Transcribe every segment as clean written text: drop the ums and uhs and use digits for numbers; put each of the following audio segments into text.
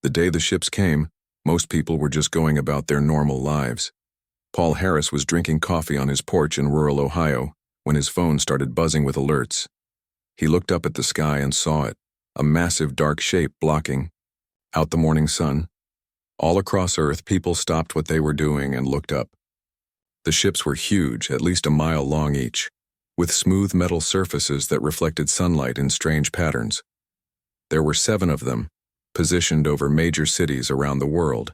The day the ships came, most people were just going about their normal lives. Paul Harris was drinking coffee on his porch in rural Ohio when his phone started buzzing with alerts. He looked up at the sky and saw it, a massive dark shape blocking out the morning sun. All across Earth, people stopped what they were doing and looked up. The ships were huge, at least a mile long each, with smooth metal surfaces that reflected sunlight in strange patterns. There were 7 of them, positioned over major cities around the world.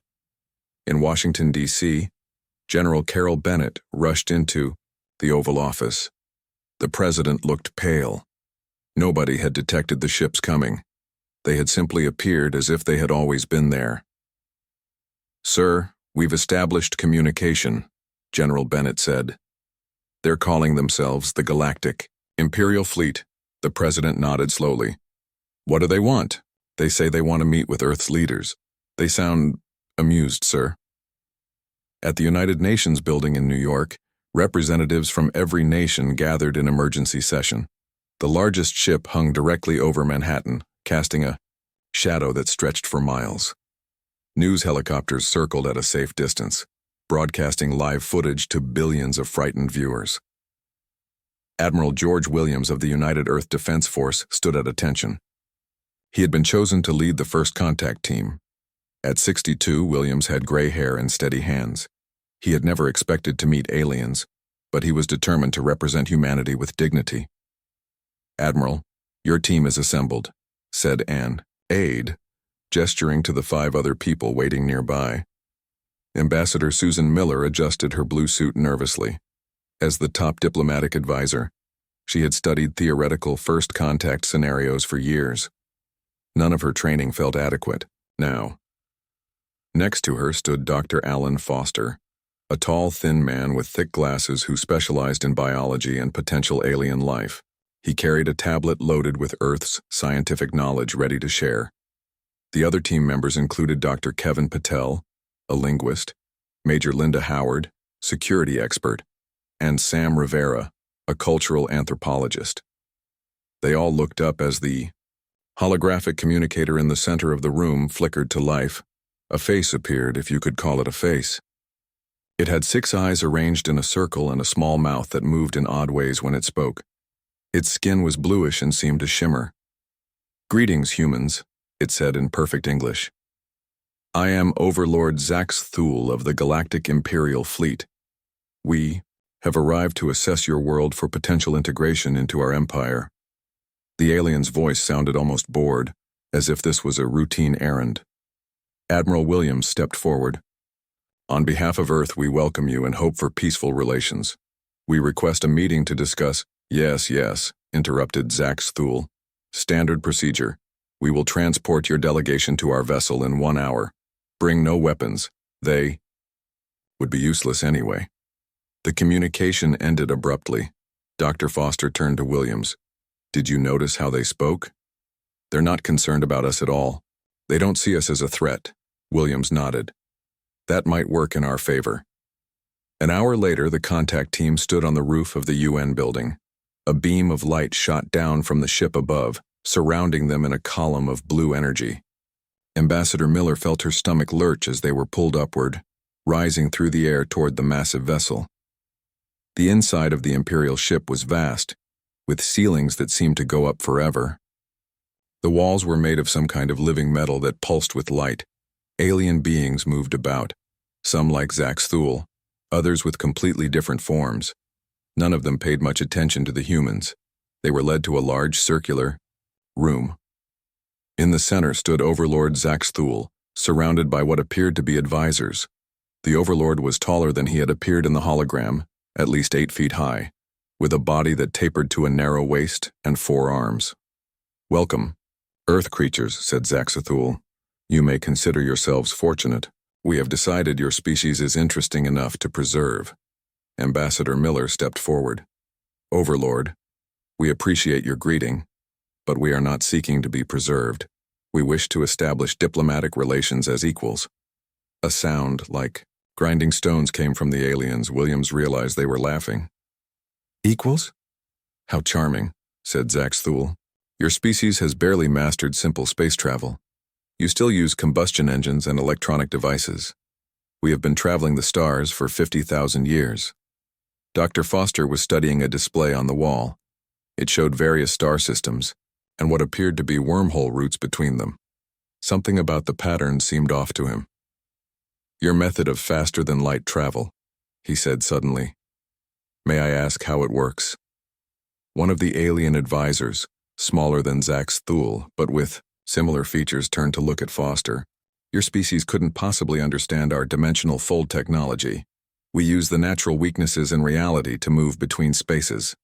In Washington, D.C., General Carol Bennett rushed into the Oval Office. The president looked pale. Nobody had detected the ships coming. They had simply appeared as if they had always been there. "Sir, we've established communication," General Bennett said. "They're calling themselves the Galactic Imperial Fleet." The president nodded slowly. "What do they want?" "They say they want to meet with Earth's leaders. They sound amused, sir." At the United Nations building in New York, representatives from every nation gathered in emergency session. The largest ship hung directly over Manhattan, casting a shadow that stretched for miles. News helicopters circled at a safe distance, broadcasting live footage to billions of frightened viewers. Admiral George Williams of the United Earth Defense Force stood at attention. He had been chosen to lead the first contact team. At 62, Williams had gray hair and steady hands. He had never expected to meet aliens, but he was determined to represent humanity with dignity. "Admiral, your team is assembled," said an aide, gesturing to the 5 other people waiting nearby. Ambassador Susan Miller adjusted her blue suit nervously. As the top diplomatic advisor, she had studied theoretical first contact scenarios for years. None of her training felt adequate now. Next to her stood Dr. Alan Foster, a tall, thin man with thick glasses who specialized in biology and potential alien life. He carried a tablet loaded with Earth's scientific knowledge ready to share. The other team members included Dr. Kevin Patel, a linguist, Major Linda Howard, security expert, and Sam Rivera, a cultural anthropologist. They all looked up as the holographic communicator in the center of the room flickered to life. A face appeared, if you could call it a face. It had 6 eyes arranged in a circle and a small mouth that moved in odd ways when it spoke. Its skin was bluish and seemed to shimmer. "Greetings, humans," it said in perfect English. "I am Overlord Zax Thule of the Galactic Imperial Fleet. We have arrived to assess your world for potential integration into our empire." The alien's voice sounded almost bored, as if this was a routine errand. Admiral Williams stepped forward. "On behalf of Earth, we welcome you and hope for peaceful relations. We request a meeting to discuss—" Yes, interrupted Zax Thule. "Standard procedure. We will transport your delegation to our vessel in 1 hour. Bring no weapons. They would be useless anyway." The communication ended abruptly. Dr. Foster turned to Williams. "Did you notice how they spoke? They're not concerned about us at all. They don't see us as a threat." Williams nodded. "That might work in our favor." An hour later, the contact team stood on the roof of the UN building. A beam of light shot down from the ship above, surrounding them in a column of blue energy. Ambassador Miller felt her stomach lurch as they were pulled upward, rising through the air toward the massive vessel. The inside of the Imperial ship was vast, with ceilings that seemed to go up forever. The walls were made of some kind of living metal that pulsed with light. Alien beings moved about, some like Zax Thule, others with completely different forms. None of them paid much attention to the humans. They were led to a large circular room. In the center stood Overlord Zax Thule, surrounded by what appeared to be advisors. The Overlord was taller than he had appeared in the hologram, at least 8 feet high, with a body that tapered to a narrow waist and 4 arms. "Welcome, Earth creatures," said Zax Thule. "You may consider yourselves fortunate. We have decided your species is interesting enough to preserve." Ambassador Miller stepped forward. "Overlord, we appreciate your greeting, but we are not seeking to be preserved. We wish to establish diplomatic relations as equals." A sound like grinding stones came from the aliens. Williams realized they were laughing. "Equals? How charming," said Zax Thule. "Your species has barely mastered simple space travel. You still use combustion engines and electronic devices. We have been traveling the stars for 50,000 years. Dr. Foster was studying a display on the wall. It showed various star systems, and what appeared to be wormhole routes between them. Something about the pattern seemed off to him. Your method of faster-than-light travel, he said suddenly. May I ask how it works? One of the alien advisors, smaller than Zax Thule, but with similar features, turned to look at Foster. Your species couldn't possibly understand our dimensional fold technology. We use the natural weaknesses in reality to move between spaces.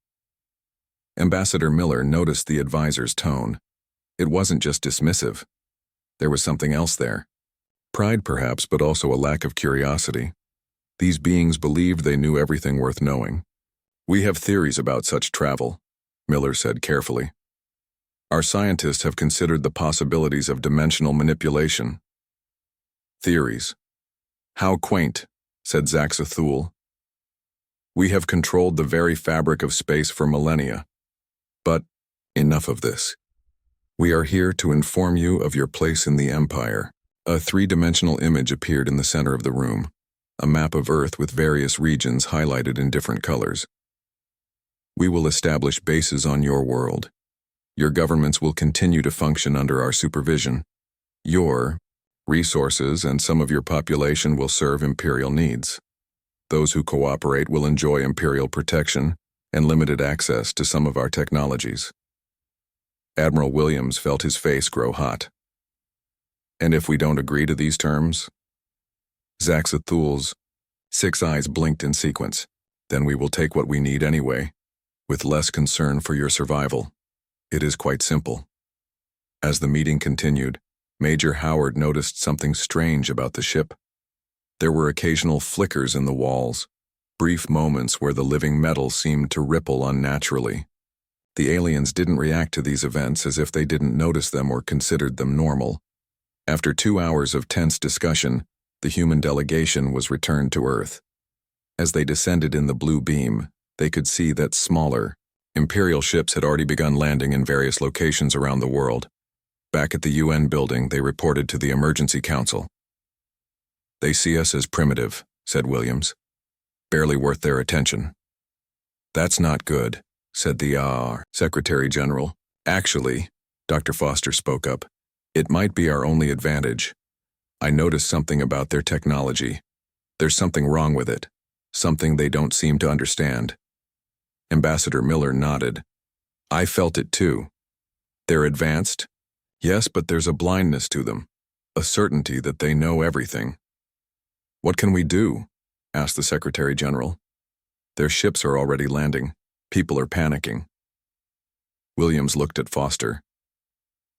Ambassador Miller noticed the advisor's tone. It wasn't just dismissive. There was something else there. Pride, perhaps, but also a lack of curiosity. These beings believed they knew everything worth knowing. We have theories about such travel, Miller said carefully. Our scientists have considered the possibilities of dimensional manipulation. Theories. How quaint, said Zaxathul. We have controlled the very fabric of space for millennia. But enough of this. We are here to inform you of your place in the Empire. A three-dimensional image appeared in the center of the room, a map of Earth with various regions highlighted in different colors. We will establish bases on your world. Your governments will continue to function under our supervision. Your resources and some of your population will serve Imperial needs. Those who cooperate will enjoy Imperial protection and limited access to some of our technologies. Admiral Williams felt his face grow hot. And if we don't agree to these terms? Zaxathul's 6 eyes blinked in sequence. Then we will take what we need anyway, with less concern for your survival. It is quite simple. As the meeting continued, Major Howard noticed something strange about the ship. There were occasional flickers in the walls, brief moments where the living metal seemed to ripple unnaturally. The aliens didn't react to these events as if they didn't notice them or considered them normal. After 2 hours of tense discussion, the human delegation was returned to Earth. As they descended in the blue beam, they could see that smaller, Imperial ships had already begun landing in various locations around the world. Back at the UN building, they reported to the Emergency Council. They see us as primitive, said Williams. Barely worth their attention. That's not good, said the Secretary General. Actually, Dr. Foster spoke up, it might be our only advantage. I noticed something about their technology. There's something wrong with it. Something they don't seem to understand. Ambassador Miller nodded. I felt it too. They're advanced? Yes, but there's a blindness to them. A certainty that they know everything. What can we do? Asked the Secretary General. Their ships are already landing. People are panicking. Williams looked at Foster.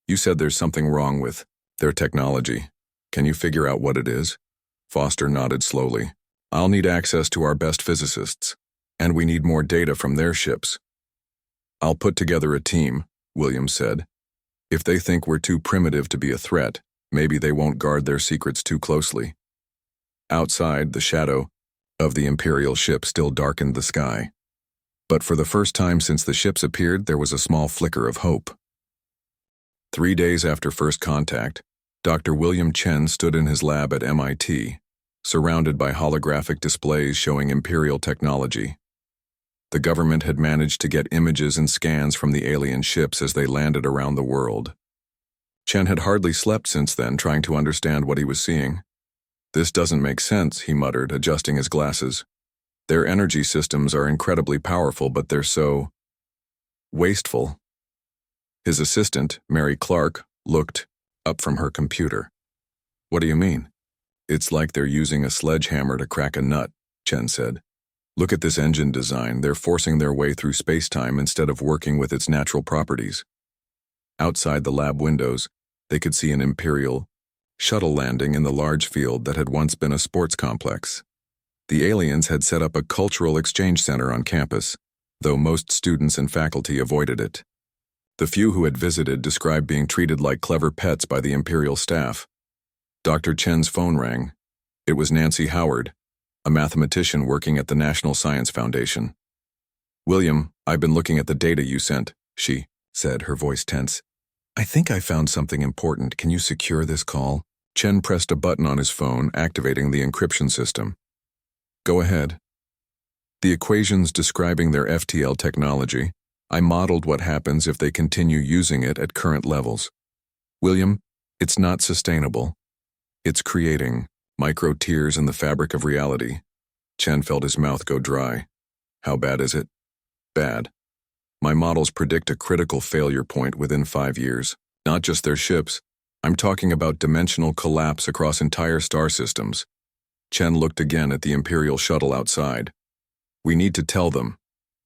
You said there's something wrong with their technology. Can you figure out what it is? Foster nodded slowly. I'll need access to our best physicists, and we need more data from their ships. I'll put together a team, Williams said. If they think we're too primitive to be a threat, maybe they won't guard their secrets too closely. Outside, the shadow of the Imperial ship still darkened the sky. But for the first time since the ships appeared, there was a small flicker of hope. 3 days after first contact, Dr. William Chen stood in his lab at MIT, surrounded by holographic displays showing Imperial technology. The government had managed to get images and scans from the alien ships as they landed around the world. Chen had hardly slept since then, trying to understand what he was seeing. This doesn't make sense, he muttered, adjusting his glasses. Their energy systems are incredibly powerful, but they're so wasteful. His assistant, Mary Clark, looked up from her computer. What do you mean? It's like they're using a sledgehammer to crack a nut, Chen said. Look at this engine design. They're forcing their way through space-time instead of working with its natural properties. Outside the lab windows, they could see an Imperial shuttle landing in the large field that had once been a sports complex. The aliens had set up a cultural exchange center on campus, though most students and faculty avoided it. The few who had visited described being treated like clever pets by the Imperial staff. Dr. Chen's phone rang. It was Nancy Howard, a mathematician working at the National Science Foundation. William, I've been looking at the data you sent, she said, her voice tense. I think I found something important. Can you secure this call? Chen pressed a button on his phone, activating the encryption system. Go ahead. The equations describing their FTL technology, I modeled what happens if they continue using it at current levels. William, it's not sustainable. It's creating micro tears in the fabric of reality. Chen felt his mouth go dry. How bad is it? Bad. My models predict a critical failure point within 5 years. Not just their ships. I'm talking about dimensional collapse across entire star systems. Chen looked again at the Imperial shuttle outside. We need to tell them.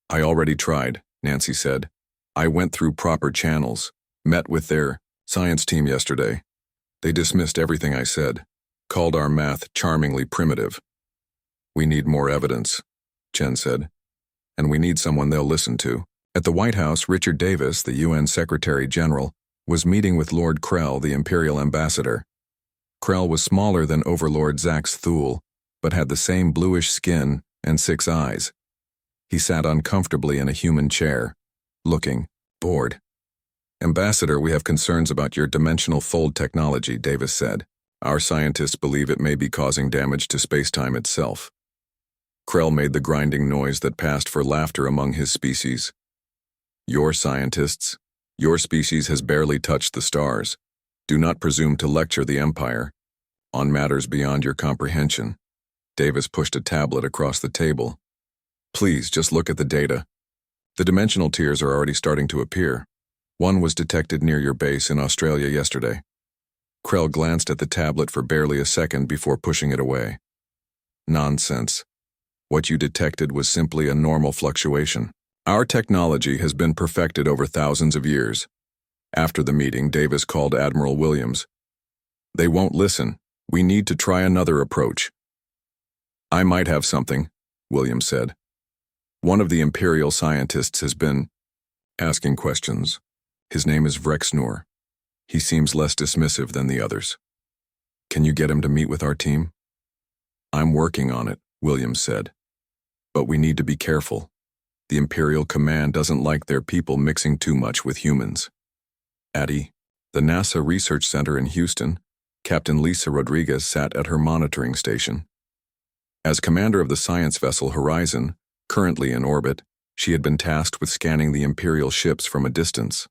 I already tried, Nancy said. I went through proper channels, met with their science team yesterday. They dismissed everything I said, called our math charmingly primitive. We need more evidence, Chen said, and we need someone they'll listen to. At the White House, Richard Davis, the UN Secretary General, was meeting with Lord Krell, the Imperial Ambassador. Krell was smaller than Overlord Zax Thule, but had the same bluish skin and 6 eyes. He sat uncomfortably in a human chair, looking bored. Ambassador, we have concerns about your dimensional fold technology, Davis said. Our scientists believe it may be causing damage to space-time itself. Krell made the grinding noise that passed for laughter among his species. Your scientists, your species has barely touched the stars. Do not presume to lecture the Empire on matters beyond your comprehension. Davis pushed a tablet across the table. Please, just look at the data. The dimensional tears are already starting to appear. One was detected near your base in Australia yesterday. Krell glanced at the tablet for barely a second before pushing it away. Nonsense. What you detected was simply a normal fluctuation. Our technology has been perfected over thousands of years. After the meeting, Davis called Admiral Williams. They won't listen. We need to try another approach. I might have something, Williams said. One of the Imperial scientists has been asking questions. His name is Vrexnor. He seems less dismissive than the others. Can you get him to meet with our team? I'm working on it, Williams said. But we need to be careful. The Imperial Command doesn't like their people mixing too much with humans. Addie, the NASA Research Center in Houston, Captain Lisa Rodriguez sat at her monitoring station. As commander of the science vessel Horizon, currently in orbit, she had been tasked with scanning the Imperial ships from a distance.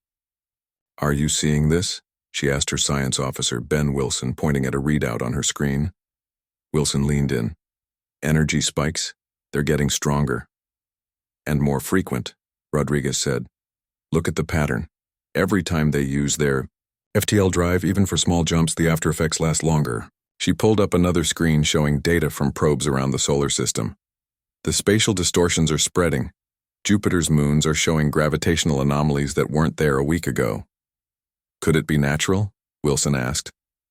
Are you seeing this? She asked her science officer, Ben Wilson, pointing at a readout on her screen. Wilson leaned in. Energy spikes? They're getting stronger. And more frequent, Rodriguez said. Look at the pattern. Every time they use their FTL drive, even for small jumps, the after effects last longer. She pulled up another screen showing data from probes around the solar system. The spatial distortions are spreading. Jupiter's moons are showing gravitational anomalies that weren't there a week ago. Could it be natural? Wilson asked.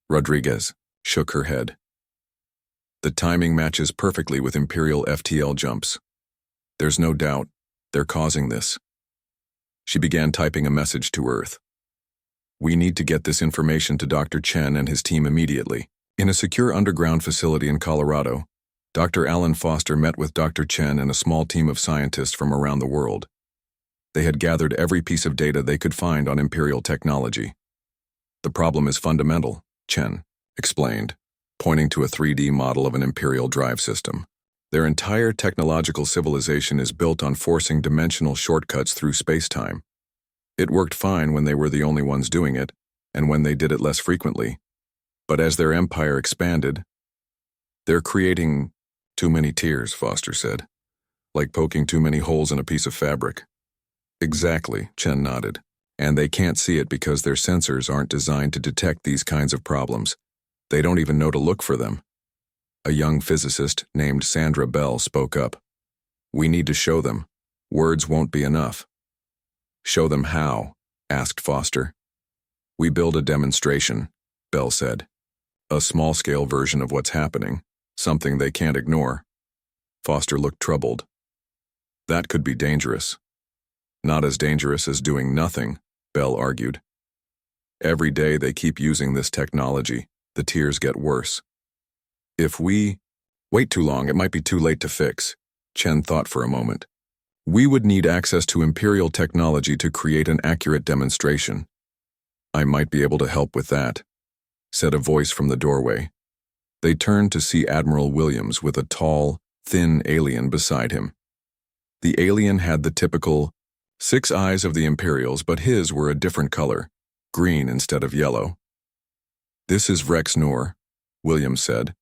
Rodriguez shook her head. The timing matches perfectly with Imperial FTL jumps. There's no doubt they're causing this. She began typing a message to Earth. We need to get this information to Dr. Chen and his team immediately. In a secure underground facility in Colorado, Dr. Alan Foster met with Dr. Chen and a small team of scientists from around the world. They had gathered every piece of data they could find on Imperial technology. The problem is fundamental, Chen explained, pointing to a 3D model of an Imperial drive system. Their entire technological civilization is built on forcing dimensional shortcuts through space-time. It worked fine when they were the only ones doing it, and when they did it less frequently. But as their empire expanded, they're creating too many tears, Foster said, like poking too many holes in a piece of fabric. Exactly, Chen nodded. And they can't see it because their sensors aren't designed to detect these kinds of problems. They don't even know to look for them. A young physicist named Sandra Bell spoke up. We need to show them. Words won't be enough. Show them how? Asked Foster. We build a demonstration, Bell said. A small-scale version of what's happening, something they can't ignore. Foster looked troubled. That could be dangerous. Not as dangerous as doing nothing, Bell argued. Every day they keep using this technology, the tears get worse. If we wait too long, it might be too late to fix, Chen thought for a moment. We would need access to Imperial technology to create an accurate demonstration. I might be able to help with that, said a voice from the doorway. They turned to see Admiral Williams with a tall, thin alien beside him. The alien had the typical 6 eyes of the Imperials, but his were a different color, green instead of yellow. This is Rex Noor, Williams said.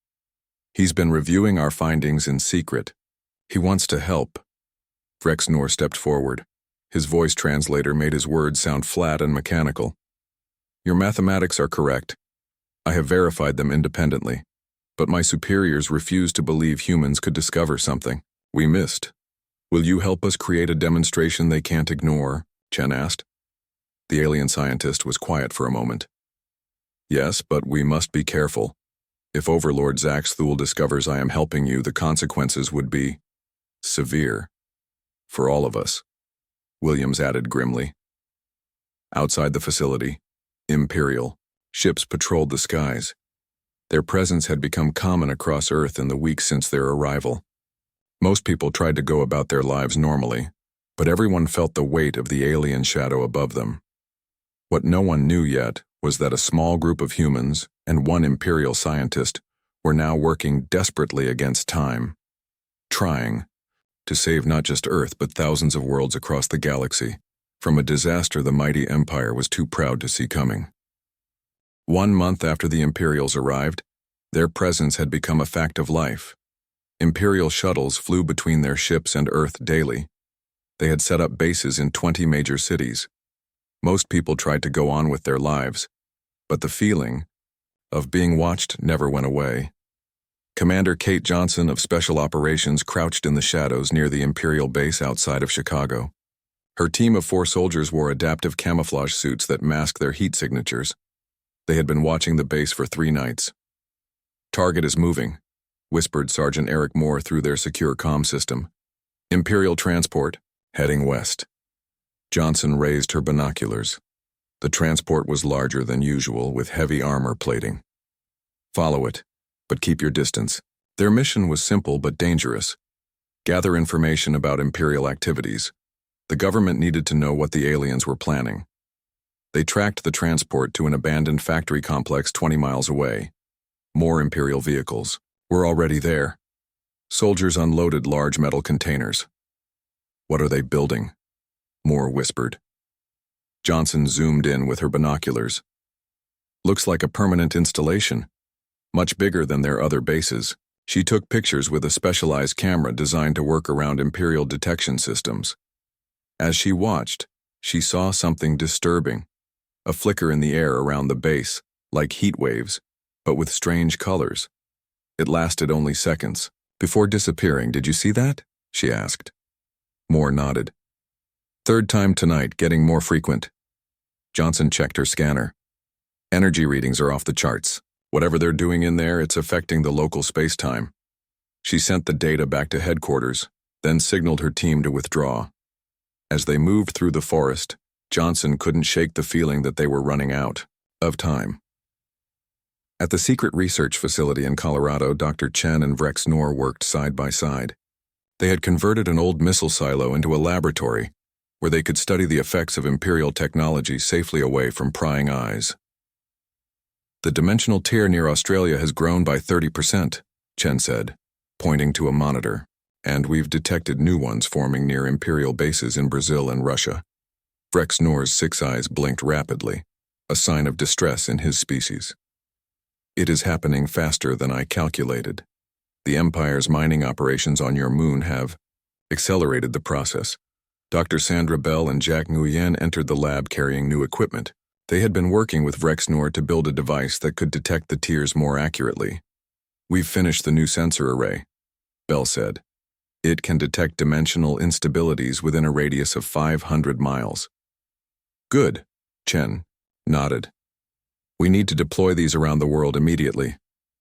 He's been reviewing our findings in secret. He wants to help. Rex Noor stepped forward. His voice translator made his words sound flat and mechanical. Your mathematics are correct. I have verified them independently, but my superiors refused to believe humans could discover something. We missed. Will you help us create a demonstration they can't ignore? Chen asked. The alien scientist was quiet for a moment. Yes, but we must be careful. If Overlord Zax Thule discovers I am helping you, the consequences would be severe. For all of us, Williams added grimly. Outside the facility, Imperial ships patrolled the skies. Their presence had become common across Earth in the weeks since their arrival. Most people tried to go about their lives normally, but everyone felt the weight of the alien shadow above them. What no one knew yet was that a small group of humans and one Imperial scientist were now working desperately against time, trying to save not just Earth but thousands of worlds across the galaxy from a disaster the mighty Empire was too proud to see coming. 1 month after the Imperials arrived, their presence had become a fact of life. Imperial shuttles flew between their ships and Earth daily. They had set up bases in 20 major cities. Most people tried to go on with their lives, but the feeling of being watched never went away. Commander Kate Johnson of Special Operations crouched in the shadows near the Imperial base outside of Chicago. Her team of 4 soldiers wore adaptive camouflage suits that masked their heat signatures. They had been watching the base for 3 nights. Target is moving, whispered Sergeant Eric Moore through their secure comm system. Imperial transport, heading west. Johnson raised her binoculars. The transport was larger than usual, with heavy armor plating. Follow it, but keep your distance. Their mission was simple but dangerous. Gather information about Imperial activities. The government needed to know what the aliens were planning. They tracked the transport to an abandoned factory complex 20 miles away. More Imperial vehicles were already there. Soldiers unloaded large metal containers. What are they building? Moore whispered. Johnson zoomed in with her binoculars. Looks like a permanent installation, much bigger than their other bases. She took pictures with a specialized camera designed to work around Imperial detection systems. As she watched, she saw something disturbing. A flicker in the air around the base, like heat waves, but with strange colors. It lasted only seconds. Before disappearing, did you see that? She asked. Moore nodded. 3rd time tonight, getting more frequent. Johnson checked her scanner. Energy readings are off the charts. Whatever they're doing in there, it's affecting the local space-time. She sent the data back to headquarters, then signaled her team to withdraw. As they moved through the forest, Johnson couldn't shake the feeling that they were running out of time. At the secret research facility in Colorado, Dr. Chen and Rex Noor worked side by side. They had converted an old missile silo into a laboratory where they could study the effects of Imperial technology safely away from prying eyes. The dimensional tear near Australia has grown by 30%, Chen said, pointing to a monitor, and we've detected new ones forming near Imperial bases in Brazil and Russia. Rex Noor's 6 eyes blinked rapidly, a sign of distress in his species. It is happening faster than I calculated. The Empire's mining operations on your moon have accelerated the process. Dr. Sandra Bell and Jack Nguyen entered the lab carrying new equipment. They had been working with Rex Noor to build a device that could detect the tears more accurately. We've finished the new sensor array, Bell said. It can detect dimensional instabilities within a radius of 500 miles. Good, Chen nodded. We need to deploy these around the world immediately.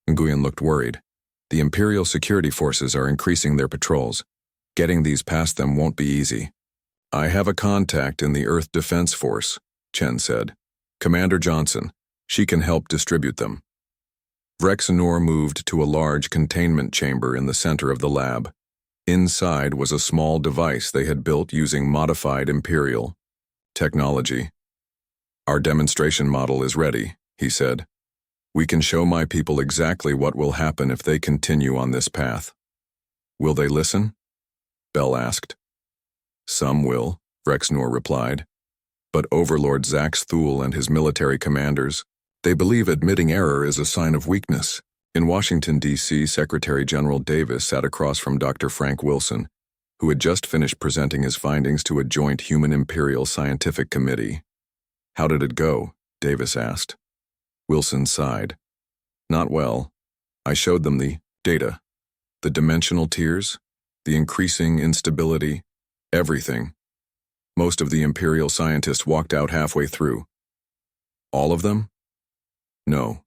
Nguyen looked worried. The Imperial security forces are increasing their patrols. Getting these past them won't be easy. I have a contact in the Earth Defense Force, Chen said. Commander Johnson. She can help distribute them. Rex Noor moved to a large containment chamber in the center of the lab. Inside was a small device they had built using modified Imperial technology. Our demonstration model is ready, he said. We can show my people exactly what will happen if they continue on this path. Will they listen? Bell asked. Some will, Vrexnor replied. But Overlord Zax Thule and his military commanders, they believe admitting error is a sign of weakness. In Washington, D.C., Secretary General Davis sat across from Dr. Frank Wilson, who had just finished presenting his findings to a joint Human Imperial Scientific Committee. How did it go? Davis asked. Wilson sighed. Not well. I showed them the data, the dimensional tiers, the increasing instability, everything. Most of the Imperial scientists walked out halfway through. All of them? No,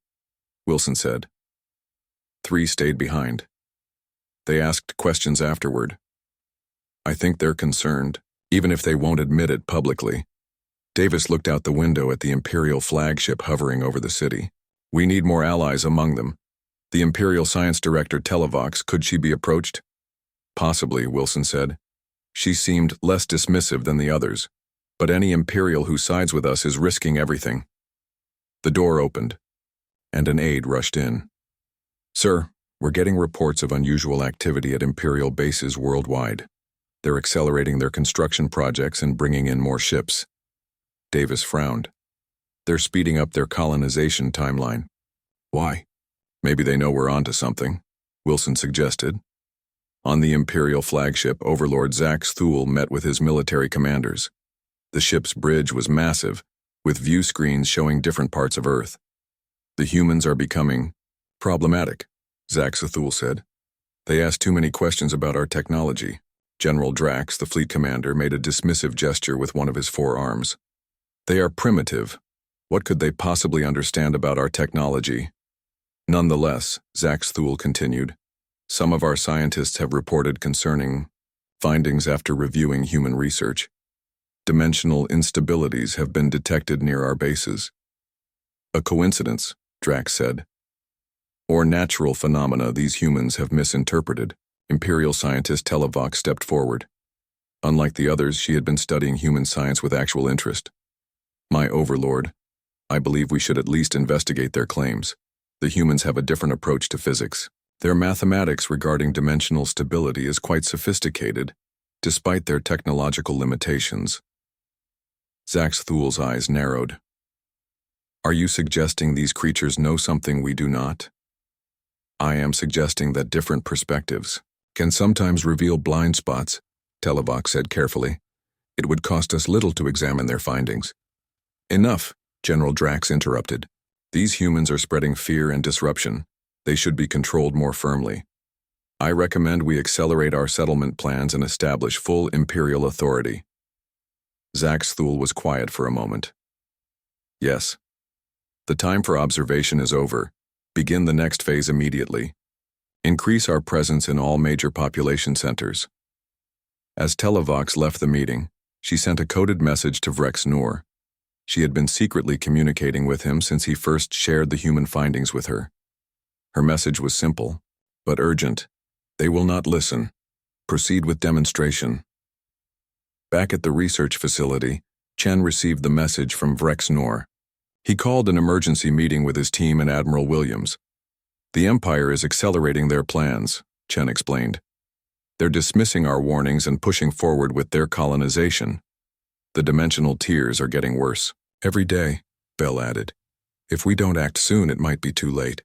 Wilson said. 3 stayed behind. They asked questions afterward. I think they're concerned, even if they won't admit it publicly. Davis looked out the window at the Imperial flagship hovering over the city. We need more allies among them. The Imperial Science Director Televox, could she be approached? Possibly, Wilson said. She seemed less dismissive than the others, but any Imperial who sides with us is risking everything. The door opened, and an aide rushed in. Sir, we're getting reports of unusual activity at Imperial bases worldwide. They're accelerating their construction projects and bringing in more ships. Davis frowned. They're speeding up their colonization timeline. Why? Maybe they know we're onto something, Wilson suggested. On the Imperial flagship, Overlord Zax Thule met with his military commanders. The ship's bridge was massive, with view screens showing different parts of Earth. The humans are becoming problematic, Zax Thule said. They asked too many questions about our technology. General Drax, the fleet commander, made a dismissive gesture with one of his 4 arms. They are primitive. What could they possibly understand about our technology? Nonetheless, Zax Thule continued, some of our scientists have reported concerning findings after reviewing human research. Dimensional instabilities have been detected near our bases. A coincidence, Drax said. Or natural phenomena these humans have misinterpreted. Imperial scientist Televox stepped forward. Unlike the others, she had been studying human science with actual interest. My overlord, I believe we should at least investigate their claims. The humans have a different approach to physics. Their mathematics regarding dimensional stability is quite sophisticated, despite their technological limitations. Zax Thule's eyes narrowed. Are you suggesting these creatures know something we do not? I am suggesting that different perspectives can sometimes reveal blind spots, Televox said carefully. It would cost us little to examine their findings. Enough, General Drax interrupted. These humans are spreading fear and disruption. They should be controlled more firmly. I recommend we accelerate our settlement plans and establish full Imperial authority. Zax Thule was quiet for a moment. Yes. The time for observation is over. Begin the next phase immediately. Increase our presence in all major population centers. As Televox left the meeting, she sent a coded message to Vrexnor. She had been secretly communicating with him since he first shared the human findings with her. Her message was simple, but urgent. They will not listen. Proceed with demonstration. Back at the research facility, Chen received the message from Vrexnor. He called an emergency meeting with his team and Admiral Williams. The Empire is accelerating their plans, Chen explained. They're dismissing our warnings and pushing forward with their colonization. The dimensional tiers are getting worse. Every day, Bell added. If we don't act soon, it might be too late.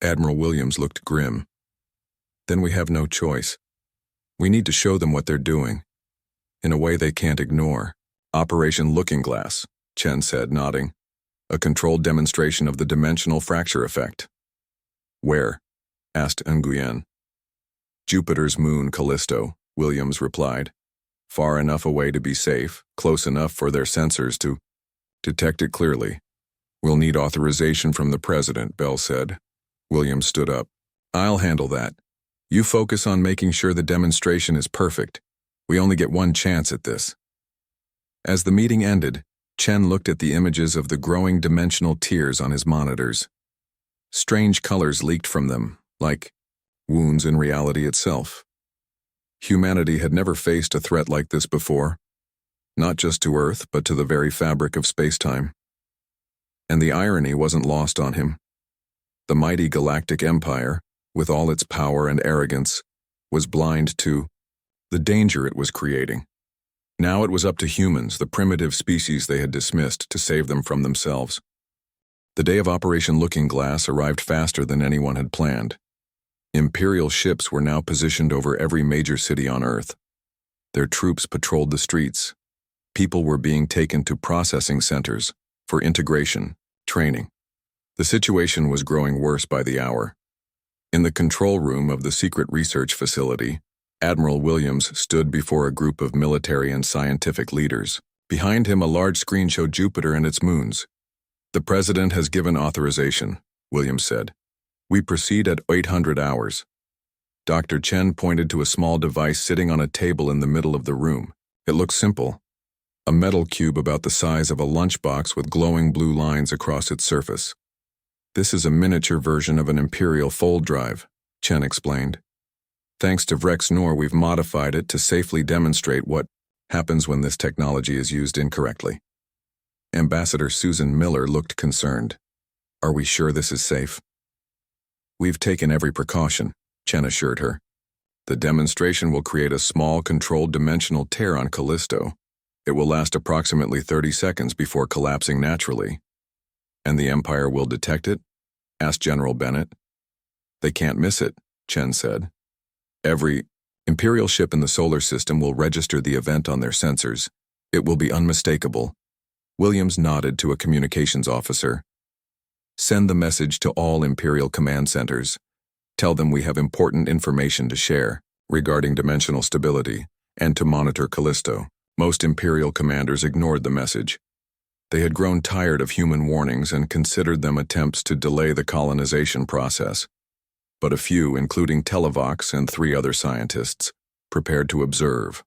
Admiral Williams looked grim. Then we have no choice. We need to show them what they're doing, in a way they can't ignore. Operation Looking Glass, Chen said, nodding. A controlled demonstration of the dimensional fracture effect. Where? Asked Nguyen. Jupiter's moon, Callisto, Williams replied. Far enough away to be safe, close enough for their sensors to detect it clearly. We'll need authorization from the president, Bell said. Williams stood up. I'll handle that. You focus on making sure the demonstration is perfect. We only get one chance at this. As the meeting ended, Chen looked at the images of the growing dimensional tiers on his monitors. Strange colors leaked from them, like wounds in reality itself. Humanity had never faced a threat like this before. not just to Earth, but to the very fabric of space-time. And the irony wasn't lost on him. The mighty Galactic Empire, with all its power and arrogance, was blind to the danger it was creating. Now it was up to humans, the primitive species they had dismissed, to save them from themselves. The day of Operation Looking Glass arrived faster than anyone had planned. Imperial ships were now positioned over every major city on Earth. Their troops patrolled the streets. People were being taken to processing centers for integration, training. The situation was growing worse by the hour. In the control room of the secret research facility, Admiral Williams stood before a group of military and scientific leaders. Behind him, a large screen showed Jupiter and its moons. "The President has given authorization," Williams said. "We proceed at 800 hours." Dr. Chen pointed to a small device sitting on a table in the middle of the room. It looked simple. A metal cube about the size of a lunchbox with glowing blue lines across its surface. "This is a miniature version of an Imperial fold drive," Chen explained. "Thanks to Vrex Nor, we've modified it to safely demonstrate what happens when this technology is used incorrectly." Ambassador Susan Miller looked concerned. "Are we sure this is safe?" "We've taken every precaution," Chen assured her. "The demonstration will create a small, controlled dimensional tear on Callisto. It will last approximately 30 seconds before collapsing naturally." "And the Empire will detect it?" asked General Bennett. "They can't miss it," Chen said. "Every Imperial ship in the solar system will register the event on their sensors. It will be unmistakable." Williams nodded to a communications officer. "Send the message to all Imperial command centers. Tell them we have important information to share regarding dimensional stability and to monitor Callisto." Most Imperial commanders ignored the message. They had grown tired of human warnings and considered them attempts to delay the colonization process. But a few, including Televox and 3 other scientists, prepared to observe.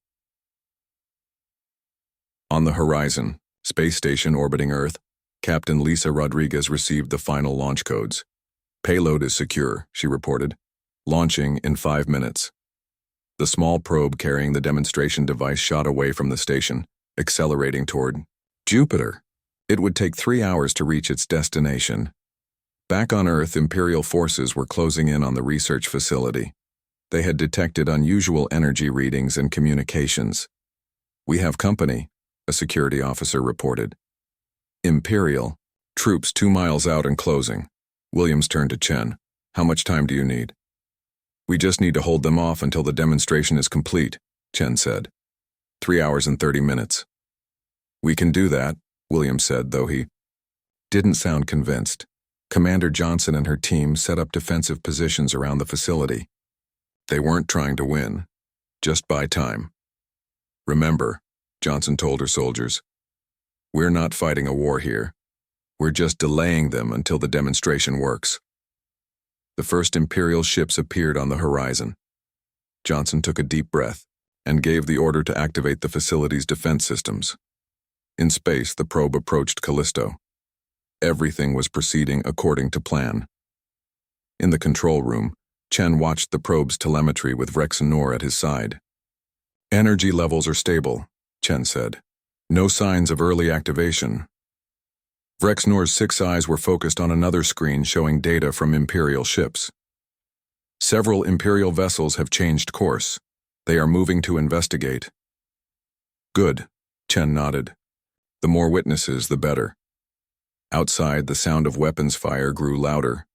On the horizon, space station orbiting Earth, Captain Lisa Rodriguez received the final launch codes. "Payload is secure," she reported. "Launching in 5 minutes." The small probe carrying the demonstration device shot away from the station, accelerating toward Jupiter. It would take 3 hours to reach its destination. Back on Earth, Imperial forces were closing in on the research facility. They had detected unusual energy readings and communications. "We have company," a security officer reported. "Imperial. Troops 2 miles out and closing." Williams turned to Chen. "How much time do you need?" "We just need to hold them off until the demonstration is complete," Chen said. 3 hours and 30 minutes. "We can do that," Williams said, though he didn't sound convinced. Commander Johnson and her team set up defensive positions around the facility. They weren't trying to win, just buy time. "Remember," Johnson told her soldiers, "we're not fighting a war here. We're just delaying them until the demonstration works." The first Imperial ships appeared on the horizon. Johnson took a deep breath and gave the order to activate the facility's defense systems. In space, the probe approached Callisto. Everything was proceeding according to plan. In the control room, Chen watched the probe's telemetry with Vrex Nor at his side. "Energy levels are stable," Chen said. "No signs of early activation." Vrex Nor's 6 eyes were focused on another screen showing data from Imperial ships. "Several Imperial vessels have changed course. They are moving to investigate." "Good," Chen nodded. "The more witnesses, the better." Outside, the sound of weapons fire grew louder.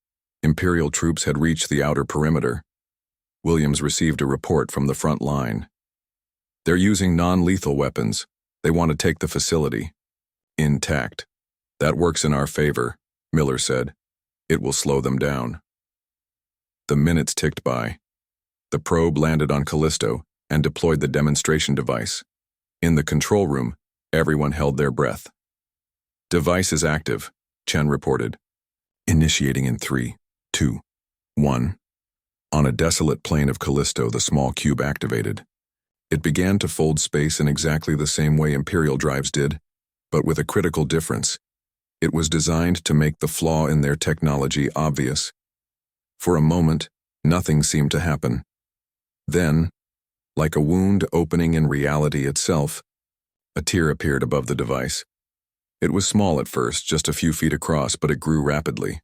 Imperial troops had reached the outer perimeter. Williams received a report from the front line. "They're using non-lethal weapons. They want to take the facility intact." "That works in our favor," Miller said. "It will slow them down." The minutes ticked by. The probe landed on Callisto and deployed the demonstration device. In the control room, everyone held their breath. "Device is active," Chen reported. "Initiating in 3, 2, 1. On a desolate plain of Callisto, the small cube activated. It began to fold space in exactly the same way Imperial drives did, but with a critical difference. It was designed to make the flaw in their technology obvious. For a moment, nothing seemed to happen. Then, like a wound opening in reality itself, A tier appeared above the device. It was small at first, just a few feet across, but it grew rapidly.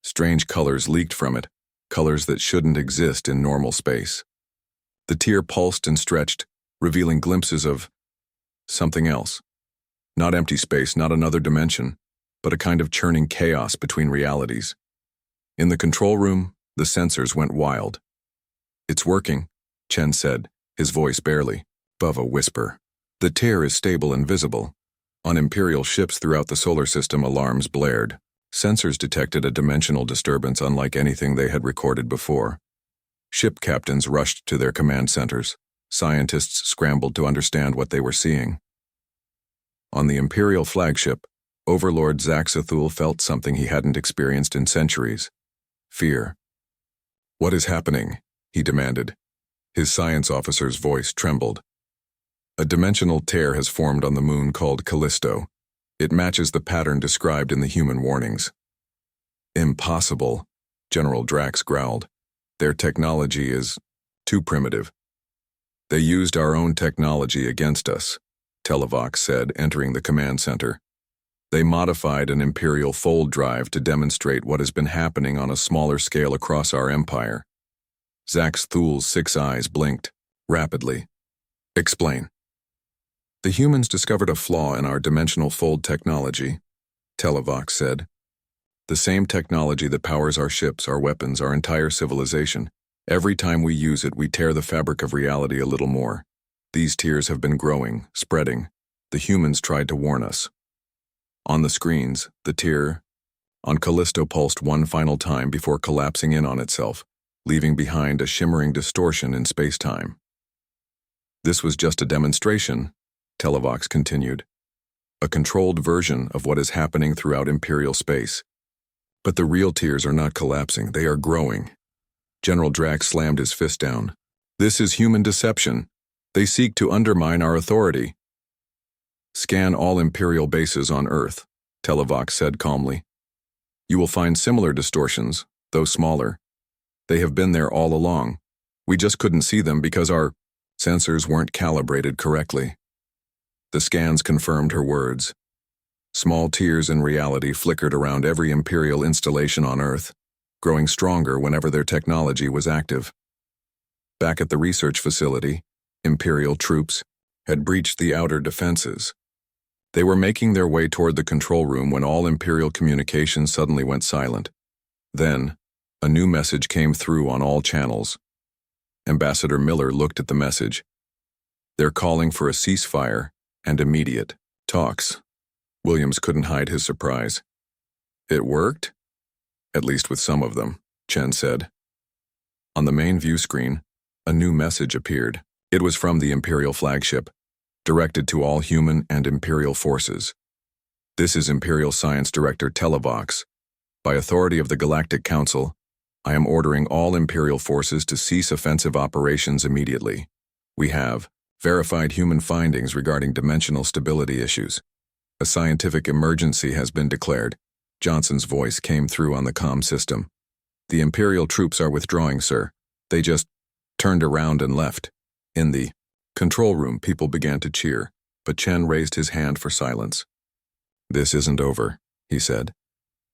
Strange colors leaked from it, colors that shouldn't exist in normal space. The tier pulsed and stretched, revealing glimpses of something else. Not empty space, not another dimension, but a kind of churning chaos between realities. In the control room, the sensors went wild. "It's working," Chen said, his voice barely above a whisper. "The tier is stable and visible." On Imperial ships throughout the solar system, alarms blared. Sensors detected a dimensional disturbance unlike anything they had recorded before. Ship captains rushed to their command centers. Scientists scrambled to understand what they were seeing. On the Imperial flagship, Overlord Zaxathul felt something he hadn't experienced in centuries. Fear. "What is happening?" he demanded. His science officer's voice trembled. "A dimensional tear has formed on the moon called Callisto. It matches the pattern described in the human warnings." "Impossible," General Drax growled. "Their technology is too primitive." "They used our own technology against us," Televox said, entering the command center. "They modified an Imperial fold drive to demonstrate what has been happening on a smaller scale across our empire." Zaxathul's 6 eyes blinked rapidly. "Explain." "The humans discovered a flaw in our dimensional fold technology," Televox said. "The same technology that powers our ships, our weapons, our entire civilization. Every time we use it, we tear the fabric of reality a little more. These tiers have been growing, spreading. The humans tried to warn us." On the screens, the tier on Callisto pulsed one final time before collapsing in on itself, leaving behind a shimmering distortion in space-time. "This was just a demonstration," Televox continued. "A controlled version of what is happening throughout Imperial space. But the real tiers are not collapsing, they are growing." General Drax slammed his fist down. "This is human deception. They seek to undermine our authority." "Scan all Imperial bases on Earth," Televox said calmly. "You will find similar distortions, though smaller. They have been there all along. We just couldn't see them because our sensors weren't calibrated correctly." The scans confirmed her words. Small tiers in reality flickered around every Imperial installation on Earth, growing stronger whenever their technology was active. Back at the research facility, Imperial troops had breached the outer defenses. They were making their way toward the control room when all Imperial communications suddenly went silent. Then, a new message came through on all channels. Ambassador Miller looked at the message. "They're calling for a ceasefire and immediate talks." Williams couldn't hide his surprise. "It worked?" "At least with some of them," Chen said. On the main view screen, a new message appeared. It was from the Imperial flagship, directed to all human and Imperial forces. "This is Imperial Science Director Televox. By authority of the Galactic Council, I am ordering all Imperial forces to cease offensive operations immediately. We have verified human findings regarding dimensional stability issues. A scientific emergency has been declared." Johnson's voice came through on the comm system. "The Imperial troops are withdrawing, sir. They just turned around and left." In the control room, people began to cheer, but Chen raised his hand for silence. "This isn't over," he said.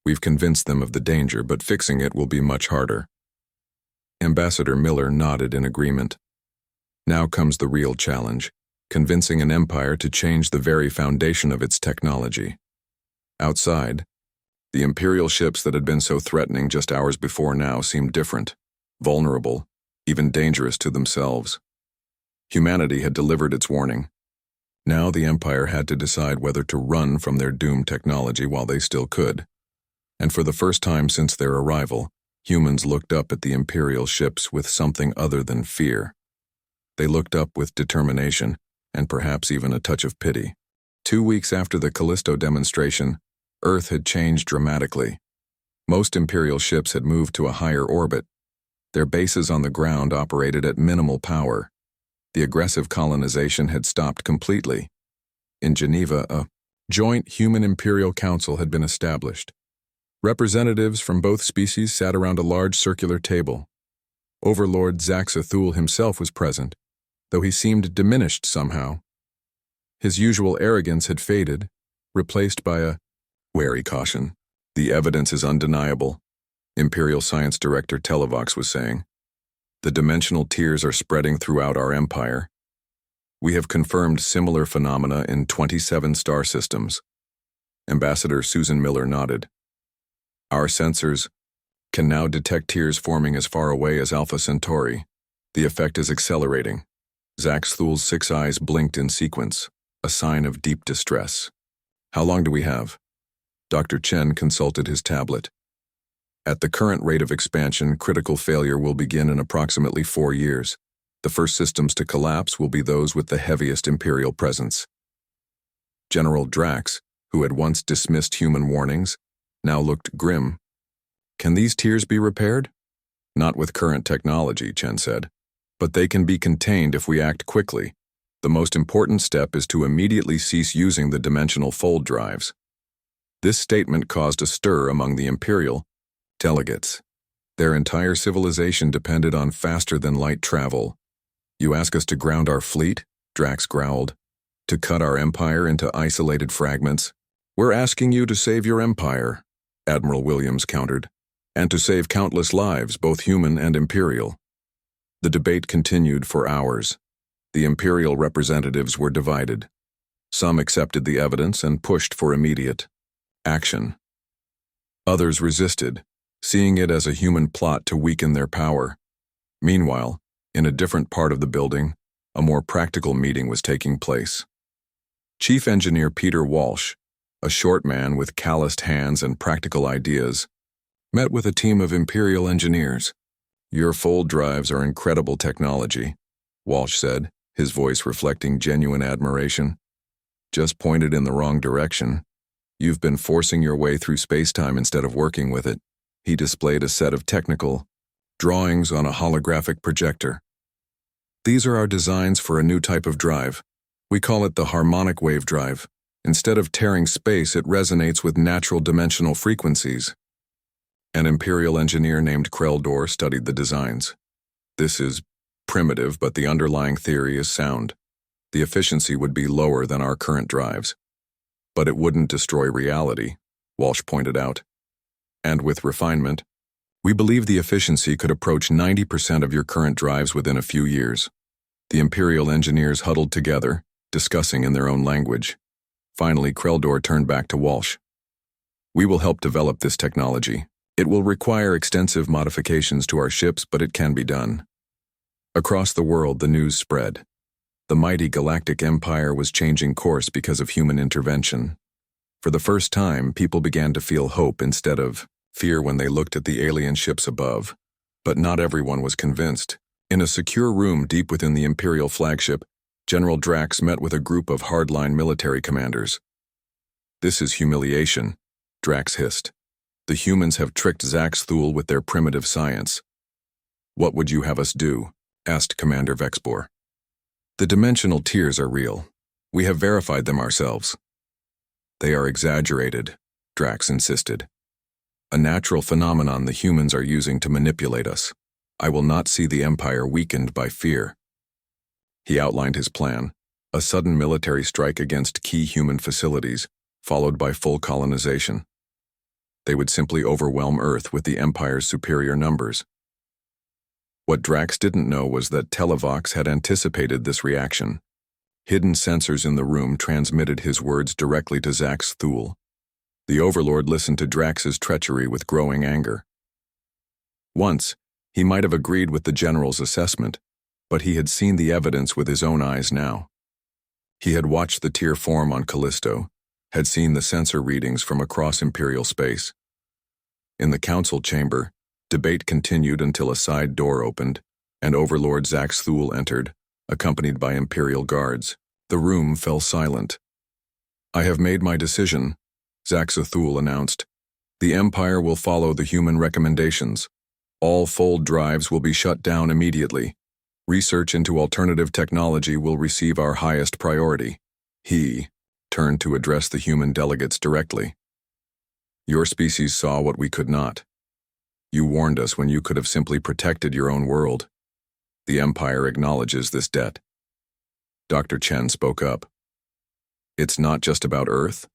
"We've convinced them of the danger, but fixing it will be much harder." Ambassador Miller nodded in agreement. Now comes the real challenge, convincing an empire to change the very foundation of its technology. Outside, the Imperial ships that had been so threatening just hours before now seemed different, vulnerable, even dangerous to themselves. Humanity had delivered its warning. Now the Empire had to decide whether to run from their doomed technology while they still could. And for the first time since their arrival, humans looked up at the Imperial ships with something other than fear. They looked up with determination, and perhaps even a touch of pity. 2 weeks after the Callisto demonstration, Earth had changed dramatically. Most Imperial ships had moved to a higher orbit. Their bases on the ground operated at minimal power. The aggressive colonization had stopped completely. In Geneva, a joint Human-Imperial Council had been established. Representatives from both species sat around a large circular table. Overlord Zaxathul himself was present, though he seemed diminished somehow. His usual arrogance had faded, replaced by a wary caution. The evidence is undeniable, Imperial Science Director Televox was saying. The dimensional tiers are spreading throughout our empire. We have confirmed similar phenomena in 27 star systems. Ambassador Susan Miller nodded. Our sensors can now detect tiers forming as far away as Alpha Centauri. The effect is accelerating. Zax Thul's 6 eyes blinked in sequence, a sign of deep distress. How long do we have? Dr. Chen consulted his tablet. At the current rate of expansion, critical failure will begin in approximately 4 years. The first systems to collapse will be those with the heaviest Imperial presence. General Drax, who had once dismissed human warnings, now looked grim. Can these tiers be repaired? Not with current technology, Chen said. But they can be contained if we act quickly. The most important step is to immediately cease using the dimensional fold drives. This statement caused a stir among the Imperial delegates. Their entire civilization depended on faster-than-light travel. You ask us to ground our fleet? Drax growled. To cut our empire into isolated fragments? We're asking you to save your empire, Admiral Williams countered, and to save countless lives, both human and Imperial. The debate continued for hours. The Imperial representatives were divided. Some accepted the evidence and pushed for immediate action. Others resisted, seeing it as a human plot to weaken their power. Meanwhile, in a different part of the building, a more practical meeting was taking place. Chief Engineer Peter Walsh, a short man with calloused hands and practical ideas, met with a team of Imperial engineers. Your fold drives are incredible technology, Walsh said, his voice reflecting genuine admiration. Just pointed in the wrong direction. You've been forcing your way through space-time instead of working with it. He displayed a set of technical drawings on a holographic projector. These are our designs for a new type of drive. We call it the harmonic wave drive. Instead of tearing space, it resonates with natural dimensional frequencies. An Imperial engineer named Kreldor studied the designs. This is primitive, but the underlying theory is sound. The efficiency would be lower than our current drives. But it wouldn't destroy reality, Walsh pointed out. And with refinement, we believe the efficiency could approach 90% of your current drives within a few years. The Imperial engineers huddled together, discussing in their own language. Finally, Kreldor turned back to Walsh. We will help develop this technology. It will require extensive modifications to our ships, but it can be done. Across the world, the news spread. The mighty Galactic Empire was changing course because of human intervention. For the first time, people began to feel hope instead of fear when they looked at the alien ships above. But not everyone was convinced. In a secure room deep within the Imperial flagship, General Drax met with a group of hardline military commanders. This is humiliation, Drax hissed. The humans have tricked Zax Thul with their primitive science. What would you have us do? Asked Commander Vexbor. The dimensional tiers are real. We have verified them ourselves. They are exaggerated, Drax insisted. A natural phenomenon the humans are using to manipulate us. I will not see the Empire weakened by fear. He outlined his plan, a sudden military strike against key human facilities, followed by full colonization. They would simply overwhelm Earth with the Empire's superior numbers. What Drax didn't know was that Televox had anticipated this reaction. Hidden sensors in the room transmitted his words directly to Zax Thul. The Overlord listened to Drax's treachery with growing anger. Once, he might have agreed with the General's assessment, but he had seen the evidence with his own eyes now. He had watched the tier form on Callisto, had seen the sensor readings from across Imperial space. In the council chamber, debate continued until a side door opened, and Overlord Zax Thul entered, accompanied by Imperial guards. The room fell silent. I have made my decision, Zax Thul announced. The Empire will follow the human recommendations. All fold drives will be shut down immediately. Research into alternative technology will receive our highest priority. He turned to address the human delegates directly. Your species saw what we could not. You warned us when you could have simply protected your own world. The Empire acknowledges this debt. Dr. Chen spoke up. It's not just about Earth.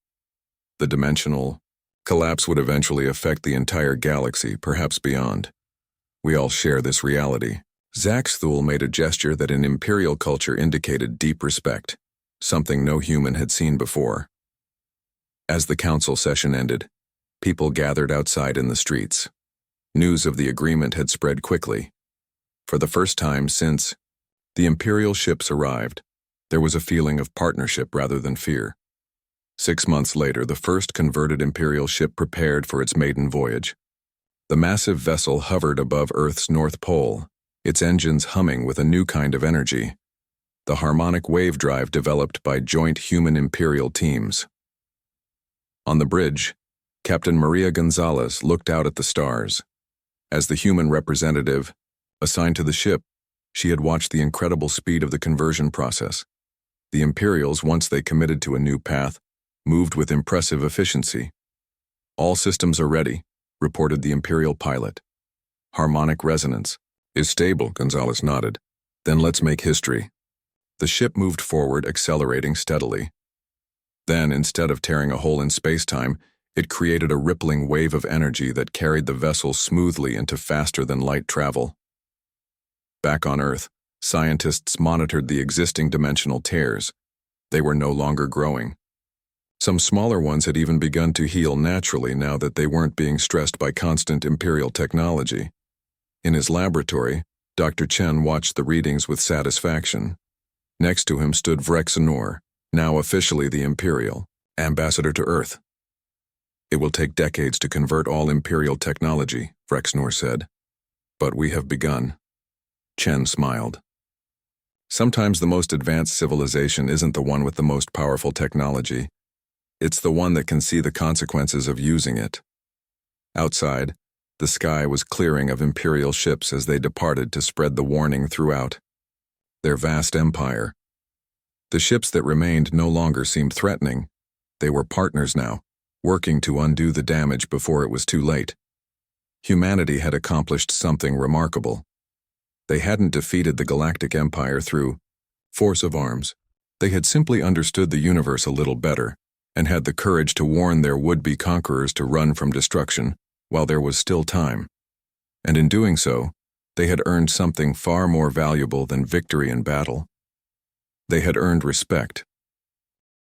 The dimensional collapse would eventually affect the entire galaxy, perhaps beyond. We all share this reality. Zaxthul made a gesture that in Imperial culture indicated deep respect, something no human had seen before. As the council session ended, people gathered outside in the streets. News of the agreement had spread quickly. For the first time since the Imperial ships arrived, there was a feeling of partnership rather than fear. 6 months later, the first converted Imperial ship prepared for its maiden voyage. The massive vessel hovered above Earth's North Pole, its engines humming with a new kind of energy, the harmonic wave drive developed by joint human-Imperial teams. On the bridge, Captain Maria Gonzalez looked out at the stars. As the human representative assigned to the ship, she had watched the incredible speed of the conversion process. The Imperials, once they committed to a new path, moved with impressive efficiency. "All systems are ready," reported the Imperial pilot. "Harmonic resonance is stable," Gonzalez nodded. "Then let's make history." The ship moved forward, accelerating steadily. Then, instead of tearing a hole in space-time, it created a rippling wave of energy that carried the vessel smoothly into faster-than-light travel. Back on Earth, scientists monitored the existing dimensional tears. They were no longer growing. Some smaller ones had even begun to heal naturally now that they weren't being stressed by constant Imperial technology. In his laboratory, Dr. Chen watched the readings with satisfaction. Next to him stood Vrexenor, now officially the Imperial ambassador to Earth. "It will take decades to convert all Imperial technology," Vrexenor said. "But we have begun." Chen smiled. "Sometimes the most advanced civilization isn't the one with the most powerful technology. It's the one that can see the consequences of using it." Outside, the sky was clearing of Imperial ships as they departed to spread the warning throughout their vast empire. The ships that remained no longer seemed threatening. They were partners now, working to undo the damage before it was too late. Humanity had accomplished something remarkable. They hadn't defeated the Galactic Empire through force of arms. They had simply understood the universe a little better and had the courage to warn their would-be conquerors to run from destruction while there was still time. And in doing so, they had earned something far more valuable than victory in battle. They had earned respect.